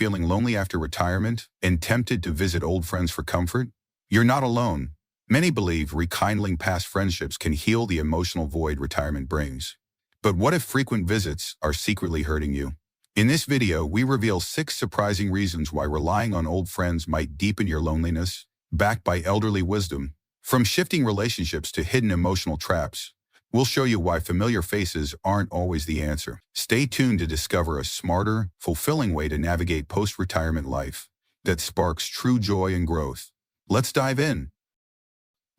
feeling lonely after retirement and tempted to visit old friends for comfort? You're not alone. Many believe rekindling past friendships can heal the emotional void retirement brings. But what if frequent visits are secretly hurting you? In this video, we reveal 6 surprising reasons why relying on old friends might deepen your loneliness, backed by elderly wisdom. From shifting relationships to hidden emotional traps, we'll show you why familiar faces aren't always the answer. Stay tuned to discover a smarter, fulfilling way to navigate post-retirement life that sparks true joy and growth. Let's dive in.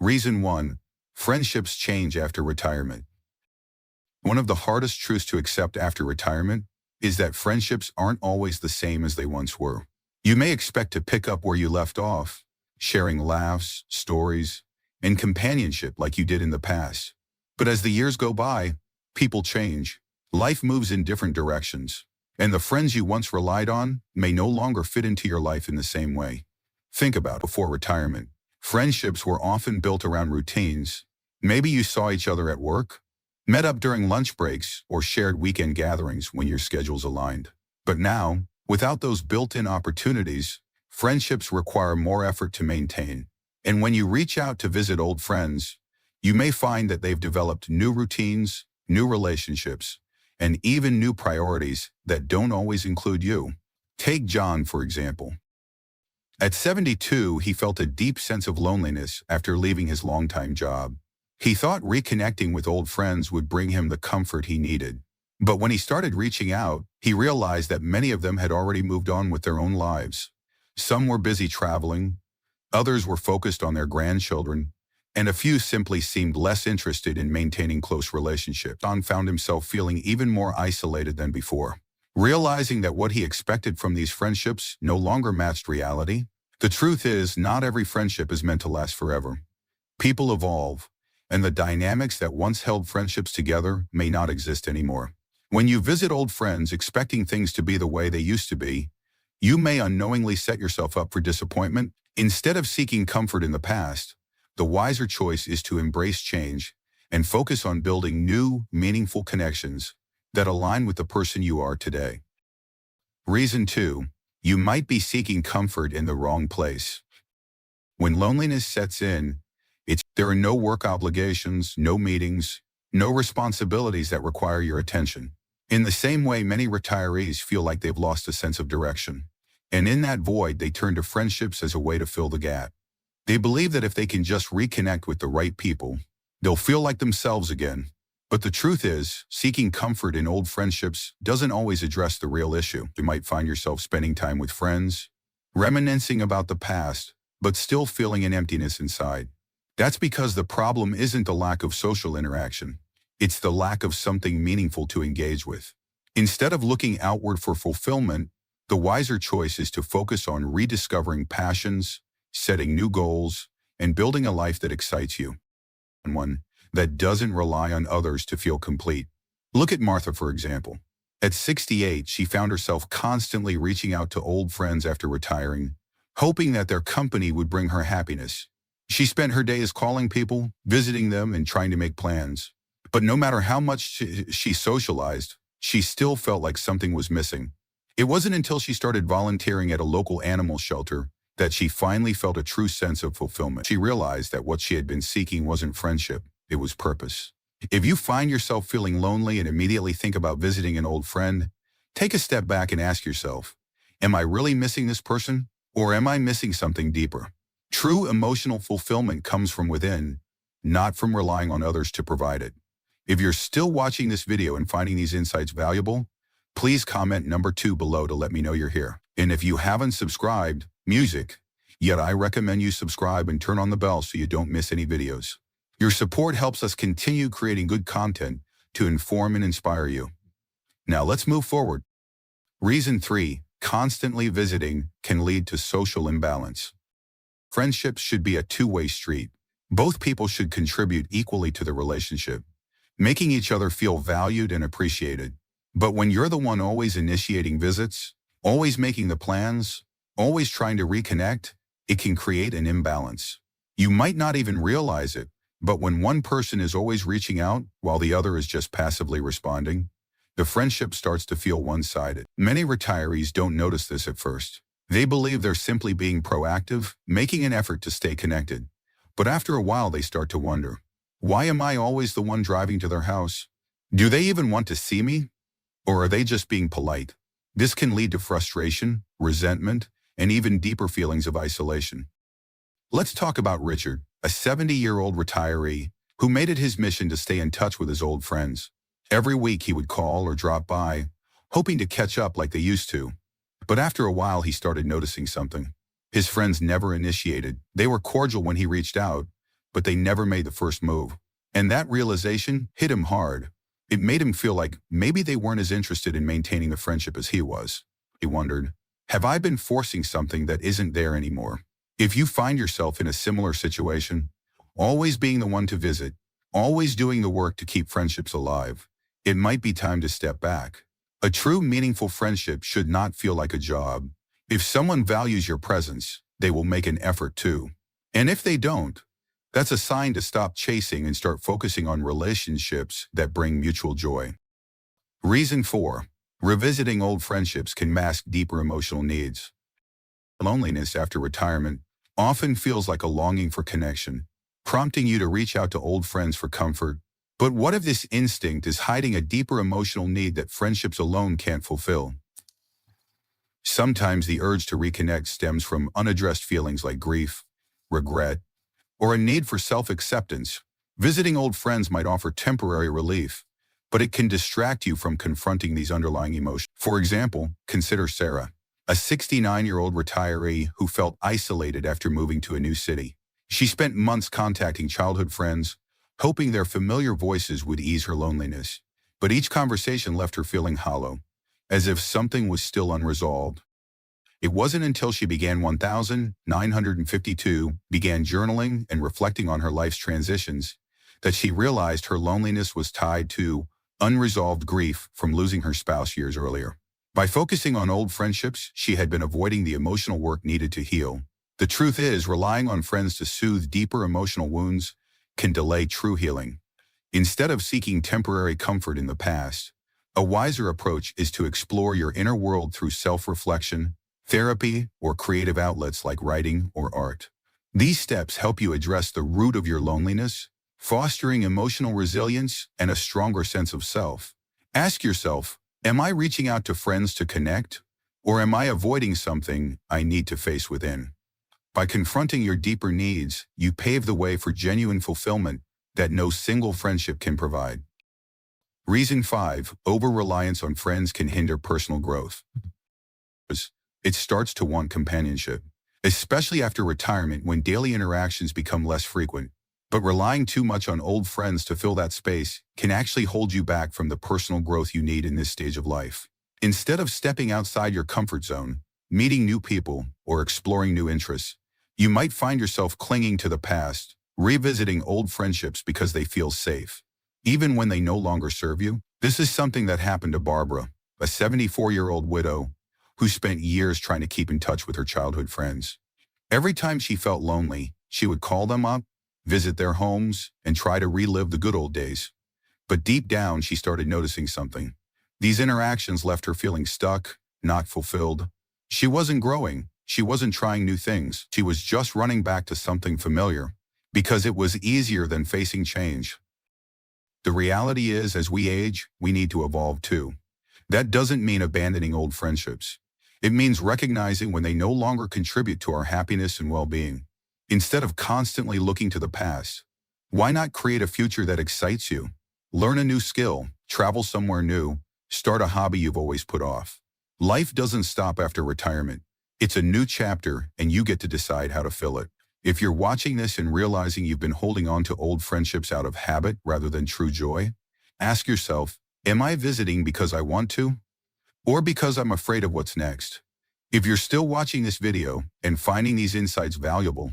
Reason 1. Friendships change after retirement. One of the hardest truths to accept after retirement is that friendships aren't always the same as they once were. You may expect to pick up where you left off, sharing laughs, stories, and companionship like you did in the past. But as the years go by, people change. Life moves in different directions, and the friends you once relied on may no longer fit into your life in the same way. Think about it. Before retirement, friendships were often built around routines. Maybe you saw each other at work, met up during lunch breaks, or shared weekend gatherings when your schedules aligned. But now, without those built-in opportunities, friendships require more effort to maintain. And when you reach out to visit old friends, you may find that they've developed new routines, new relationships, and even new priorities that don't always include you. Take John, for example. At 72, he felt a deep sense of loneliness after leaving his longtime job. He thought reconnecting with old friends would bring him the comfort he needed. But when he started reaching out, he realized that many of them had already moved on with their own lives. Some were busy traveling, others were focused on their grandchildren, and a few simply seemed less interested in maintaining close relationships. John found himself feeling even more isolated than before. Realizing that what he expected from these friendships no longer matched reality, the truth is not every friendship is meant to last forever. People evolve, and the dynamics that once held friendships together may not exist anymore. When you visit old friends expecting things to be the way they used to be, you may unknowingly set yourself up for disappointment. Instead of seeking comfort in the past, the wiser choice is to embrace change and focus on building new, meaningful connections that align with the person you are today. Reason 2. You might be seeking comfort in the wrong place. When loneliness sets in, there are no work obligations, no meetings, no responsibilities that require your attention. In the same way, many retirees feel like they've lost a sense of direction. And in that void, they turn to friendships as a way to fill the gap. They believe that if they can just reconnect with the right people, they'll feel like themselves again. But the truth is, seeking comfort in old friendships doesn't always address the real issue. You might find yourself spending time with friends, reminiscing about the past, but still feeling an emptiness inside. That's because the problem isn't the lack of social interaction. It's the lack of something meaningful to engage with. Instead of looking outward for fulfillment, the wiser choice is to focus on rediscovering passions, setting new goals, and building a life that excites you. And one that doesn't rely on others to feel complete. Look at Martha, for example. At 68, she found herself constantly reaching out to old friends after retiring, hoping that their company would bring her happiness. She spent her days calling people, visiting them, and trying to make plans. But no matter how much she socialized, she still felt like something was missing. It wasn't until she started volunteering at a local animal shelter that she finally felt a true sense of fulfillment. She realized that what she had been seeking wasn't friendship, it was purpose. If you find yourself feeling lonely and immediately think about visiting an old friend, take a step back and ask yourself, am I really missing this person, or am I missing something deeper? True emotional fulfillment comes from within, not from relying on others to provide it. If you're still watching this video and finding these insights valuable, please comment number 2 below to let me know you're here. And if you haven't subscribed, yet I recommend you subscribe and turn on the bell so you don't miss any videos. Your support helps us continue creating good content to inform and inspire you. Now let's move forward. Reason 3. Constantly visiting can lead to social imbalance. Friendships should be a two-way street. Both people should contribute equally to the relationship, making each other feel valued and appreciated. But when you're the one always initiating visits, always making the plans, always trying to reconnect, it can create an imbalance. You might not even realize it, but when one person is always reaching out while the other is just passively responding, the friendship starts to feel one-sided. Many retirees don't notice this at first. They believe they're simply being proactive, making an effort to stay connected. But after a while, they start to wonder, why am I always the one driving to their house? Do they even want to see me? Or are they just being polite? This can lead to frustration, resentment, and even deeper feelings of isolation. Let's talk about Richard, a 70-year-old retiree who made it his mission to stay in touch with his old friends. Every week he would call or drop by, hoping to catch up like they used to. But after a while, he started noticing something. His friends never initiated. They were cordial when he reached out, but they never made the first move. And that realization hit him hard. It made him feel like maybe they weren't as interested in maintaining the friendship as he was. He wondered, have I been forcing something that isn't there anymore? If you find yourself in a similar situation, always being the one to visit, always doing the work to keep friendships alive, it might be time to step back. A true meaningful friendship should not feel like a job. If someone values your presence, they will make an effort too. And if they don't, that's a sign to stop chasing and start focusing on relationships that bring mutual joy. Reason 4. Revisiting old friendships can mask deeper emotional needs. Loneliness after retirement often feels like a longing for connection, prompting you to reach out to old friends for comfort. But what if this instinct is hiding a deeper emotional need that friendships alone can't fulfill? Sometimes the urge to reconnect stems from unaddressed feelings like grief, regret, or a need for self-acceptance. Visiting old friends might offer temporary relief, but it can distract you from confronting these underlying emotions. For example, consider Sarah, a 69-year-old retiree who felt isolated after moving to a new city. She spent months contacting childhood friends, hoping their familiar voices would ease her loneliness. But each conversation left her feeling hollow, as if something was still unresolved. It wasn't until she began 1952, began journaling and reflecting on her life's transitions, that she realized her loneliness was tied to unresolved grief from losing her spouse years earlier. By focusing on old friendships, she had been avoiding the emotional work needed to heal. The truth is, relying on friends to soothe deeper emotional wounds can delay true healing. Instead of seeking temporary comfort in the past, a wiser approach is to explore your inner world through self-reflection, therapy, or creative outlets like writing or art. These steps help you address the root of your loneliness, fostering emotional resilience and a stronger sense of self. Ask yourself, am I reaching out to friends to connect, or am I avoiding something I need to face within? By confronting your deeper needs, you pave the way for genuine fulfillment that no single friendship can provide. Reason 5. Over-reliance on friends can hinder personal growth. It starts to want companionship, especially after retirement when daily interactions become less frequent. But relying too much on old friends to fill that space can actually hold you back from the personal growth you need in this stage of life. Instead of stepping outside your comfort zone, meeting new people, or exploring new interests, you might find yourself clinging to the past, revisiting old friendships because they feel safe, even when they no longer serve you. This is something that happened to Barbara, a 74-year-old widow who spent years trying to keep in touch with her childhood friends. Every time she felt lonely, she would call them up, visit their homes, and try to relive the good old days. But deep down, she started noticing something. These interactions left her feeling stuck, not fulfilled. She wasn't growing. She wasn't trying new things. She was just running back to something familiar, because it was easier than facing change. The reality is, as we age, we need to evolve too. That doesn't mean abandoning old friendships. It means recognizing when they no longer contribute to our happiness and well-being. Instead of constantly looking to the past, why not create a future that excites you? Learn a new skill, travel somewhere new, start a hobby you've always put off. Life doesn't stop after retirement. It's a new chapter, and you get to decide how to fill it. If you're watching this and realizing you've been holding on to old friendships out of habit rather than true joy, ask yourself, am I visiting because I want to, or because I'm afraid of what's next? If you're still watching this video and finding these insights valuable,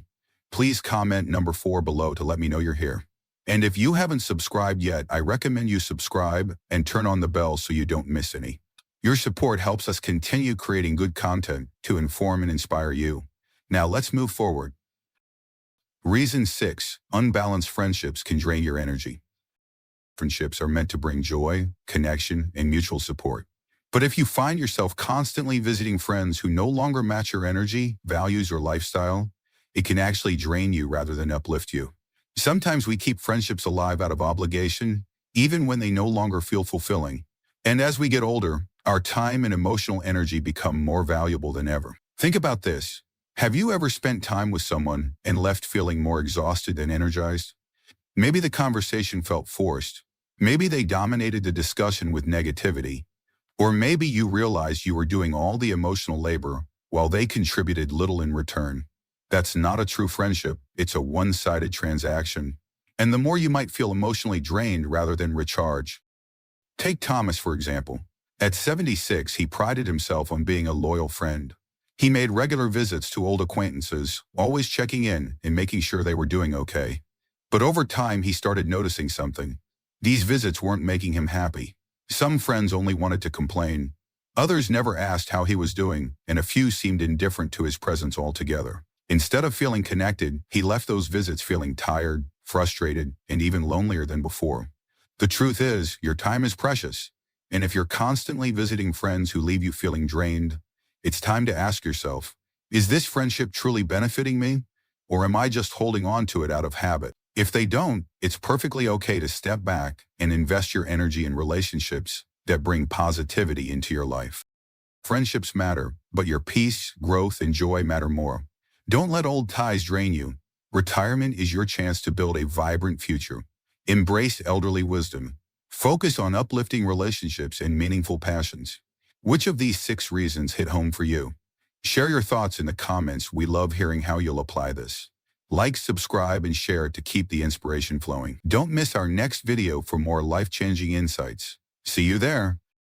please comment number 4 below to let me know you're here. And if you haven't subscribed yet, I recommend you subscribe and turn on the bell so you don't miss any. Your support helps us continue creating good content to inform and inspire you. Now let's move forward. Reason 6. Unbalanced friendships can drain your energy. Friendships are meant to bring joy, connection, and mutual support. But if you find yourself constantly visiting friends who no longer match your energy, values, or lifestyle, it can actually drain you rather than uplift you. Sometimes we keep friendships alive out of obligation, even when they no longer feel fulfilling. And as we get older, our time and emotional energy become more valuable than ever. Think about this. Have you ever spent time with someone and left feeling more exhausted than energized? Maybe the conversation felt forced. Maybe they dominated the discussion with negativity. Or maybe you realized you were doing all the emotional labor while they contributed little in return. That's not a true friendship. It's a one-sided transaction. And the more you might feel emotionally drained rather than recharged. Take Thomas, for example. At 76, he prided himself on being a loyal friend. He made regular visits to old acquaintances, always checking in and making sure they were doing okay. But over time, he started noticing something. These visits weren't making him happy. Some friends only wanted to complain. Others never asked how he was doing, and a few seemed indifferent to his presence altogether. Instead of feeling connected, he left those visits feeling tired, frustrated, and even lonelier than before. The truth is, your time is precious. And if you're constantly visiting friends who leave you feeling drained, it's time to ask yourself, is this friendship truly benefiting me? Or am I just holding on to it out of habit? If they don't, it's perfectly okay to step back and invest your energy in relationships that bring positivity into your life. Friendships matter, but your peace, growth, and joy matter more. Don't let old ties drain you. Retirement is your chance to build a vibrant future. Embrace elderly wisdom. Focus on uplifting relationships and meaningful passions. Which of these 6 reasons hit home for you? Share your thoughts in the comments. We love hearing how you'll apply this. Like, subscribe, and share to keep the inspiration flowing. Don't miss our next video for more life-changing insights. See you there.